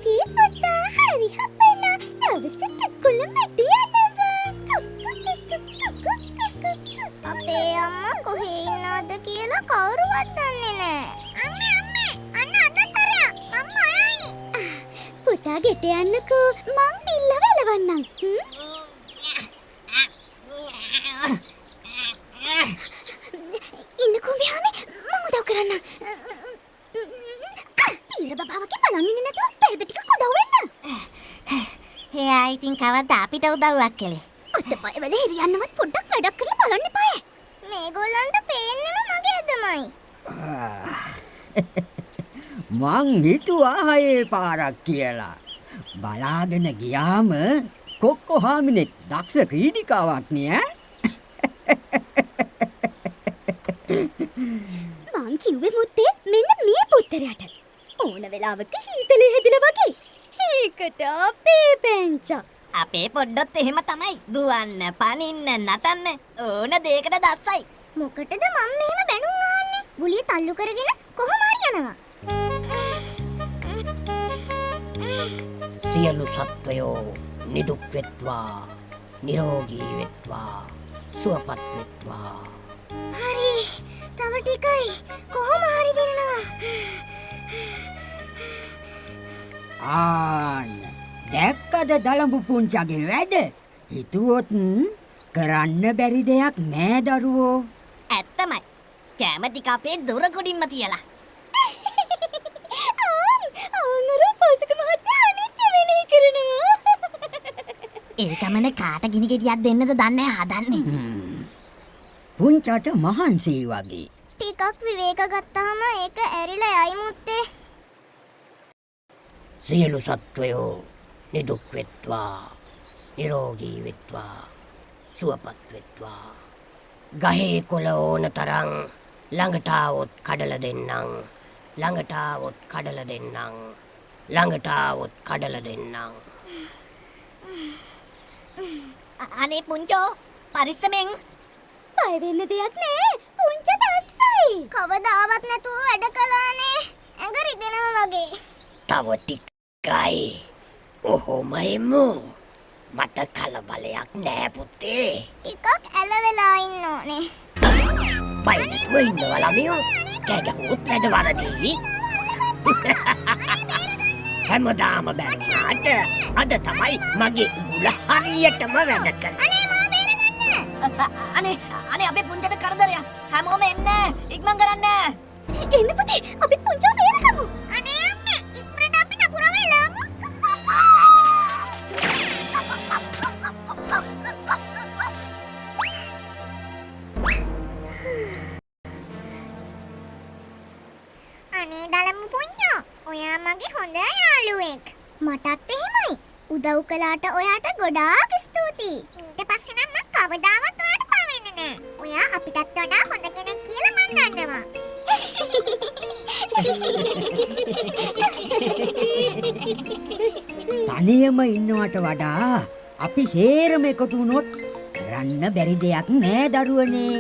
මගේ පුතා හරි හපනා දවසට කොළඹට යනවා. අපේ අම්මා කොහේ ඉන්නවද කියලා කවුරුවත් දන්නේ නැහැ. අම්මේ අන්න අඬතරයා අම්මා ආයි. පුතා ගෙට යන්නකෝ මං බිල්ල වලවන්නම්. ඉන්නකෝ මෙහාමේ මං උදව් කරන්නම්. පීර බබාවගේ බලන් ඉන්නේ නැතුව පෙරද ටිකක් උදව් වෙන්න. එයා ඉතින් කවදා අපිට උදව්වක් කළේ? අතපය වල හිරියන්නවත් පොඩ්ඩක් වැඩක් කරලා බලන්න එපාය. මේගොල්ලන්ට පේන්නේම මගේ අදමයි. මං හිතුවා හයේ පාරක් කියලා. බලාගෙන ගියාම කොක්කෝ හාමිනෙක් දක්ෂ ක්‍රීඩිකාවක් නේ. මං කිව්වේ මුත්තේ මෙන්න මේ පුත්තරයට. ඕන වෙලාවක හීතලේ හැදිලා වගේ. හීකට අපේ පැංචා. අපේ පොඩ්ඩොත් එහෙම තමයි. දුවන්න, පනින්න, නටන්න ඕන දෙයකට දස්සයි. මොකටද මම මෙහෙම බැනුම් ආන්නේ? ගුලිය තල්ලු කරගෙන කොහොම හරි යනවා. සියලු සත්වයෝ නිදුක් වෙත්වා, නිරෝගී වෙත්වා, සුවපත් වෙත්වා. හරි. තව ටිකයි. කොහොම හරි දෙනවා. දැක්කද දලඹු පුංචගේ වැඩ? හිතුවොත් කරන්න බැරි දෙයක් නෑ දරුවෝ. ඇත්තමයි. කැම ටික අපේ දොර ගොඩින්ම තියලා. අර පොසක මහත්තයා අනිත්‍ය වෙනේ කරනවා. ඒ ගමන කාට ගිනි ගෙඩියක් දෙන්නද දන්නේ හදන්නේ. පුංචට මහන්සි වගේ. ටිකක් විවේක ගත්තාම ඒක ඇරිලා යයි මුත්තේ. සියලු සත්වයෝ නිදුක් වෙත්වා, නිරෝගී වෙත්වා, සුවපත් වෙත්වා. ගහේ කොළ ඕන තරම් ළඟට આવොත් කඩලා දෙන්නම්, ළඟට આવොත් කඩලා දෙන්නම්, ළඟට આવොත් කඩලා දෙන්නම්. අනේ පුංචෝ පරිස්සමෙන්. බය වෙන්න දෙයක් නෑ. පුංච දස්සයි. කවදාවත් නැතුව වැඩ කළානේ. ඇඟ රිදෙනවා වගේ. තව ටිකයි. ඔහොමයිමු. මට කලබලයක් නෑ පුතේ. ටිකක් ඇලවෙලා ඉන්න ඕනේ. බයිනතුව ඉන්නවා ළමයෝ. කෑගහුවොත් වැඩ වරදී. හැමදාම බැරිනාට අද තමයි මගේ උගුල හරියටම වැඩ කළේ. අනේ අපේ පුංචට කරදරයක්. හැමෝම එන්න. ඉක්මන් කරන්න. එන්න පුතේ අපි පුංචව බේරගමු. අනේ අම්මේ ඉක්මනට අපි නපුර වෙලාමු. අනේ දලමු පුංචෝ, ඔයා මගේ හොඳ යාළුවෙක්. මටත් එහෙමයි. උදව් කළාට ඔයාට ගොඩාක් ස්තුතියි. ඊට පස්සේ නම් මම කවදාවත් ඔයාට පා වෙන්නේ නෑ. ඔයා අපිටත් වඩා හොඳ කෙනෙක් කියලා මම දන්නවා. තනියම ඉන්නවට වඩා අපි හේරම එකතු වුණොත් කරන්න බැරි දෙයක් නෑ දරුවනේ.